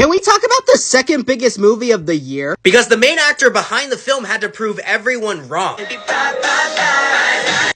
Can we talk about the second biggest movie of the year? Because the main actor behind the film had to prove everyone wrong.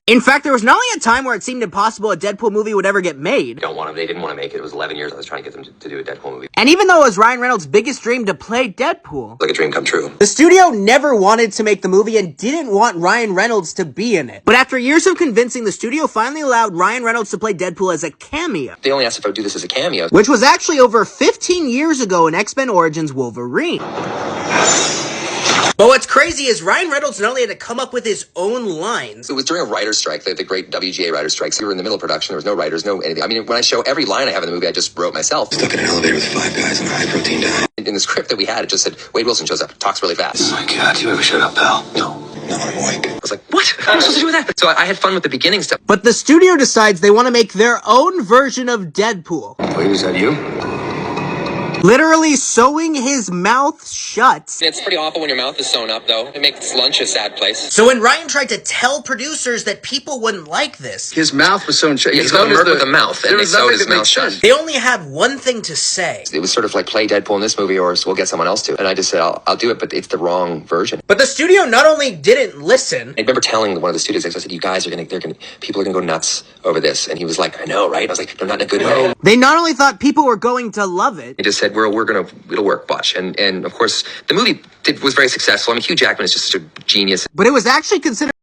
In fact, there was not only a time where it seemed impossible a Deadpool movie would ever get made. They didn't want to make it. It was 11 years I was trying to get them to do a Deadpool movie. And even though it was Ryan Reynolds' biggest dream to play Deadpool, Like a dream come true. the studio never wanted to make the movie and didn't want Ryan Reynolds to be in it. But after years of convincing, the studio finally allowed Ryan Reynolds to play Deadpool as a cameo. They only asked if I would do this as a cameo. Which was actually over 15 years ago in X-Men Origins Wolverine. But what's crazy is Ryan Reynolds not only had to come up with his own lines. It was during a writer's strike, the great WGA writer's strikes. We were in the middle of production. There was no writers, no anything. I mean, when I show every line I have in the movie, I just wrote myself. Stuck in an elevator with 5 guys on a high-protein diet. In the script that we had, it just said, Wade Wilson shows up, talks really fast. Oh my God, you ever shut up, pal? No. No, I'm awake. I was like, what? What am I supposed to do with that? So I had fun with the beginning stuff. But the studio decides they want to make their own version of Deadpool. Wait, is that you? Literally sewing his mouth shut. It's pretty awful when your mouth is sewn up, though. It makes lunch a sad place. So when Ryan tried to tell producers that people wouldn't like this, His mouth was sewn shut. He's got a murk with a mouth, and they sewed his mouth shut. they only had one thing to say. It was sort of like, play Deadpool in this movie, or we'll get someone else to. And I just said, I'll do it, but it's the wrong version. But the studio not only didn't listen, I remember telling one of the studios, I said, you guys people are gonna go nuts over this. And he was like, I know, right? I was like, they're not in a good way. they not only thought people were going to love it, He just said, it'll work, watch. And of course, the movie was very successful. I mean, Hugh Jackman is just such a genius. but it was actually considered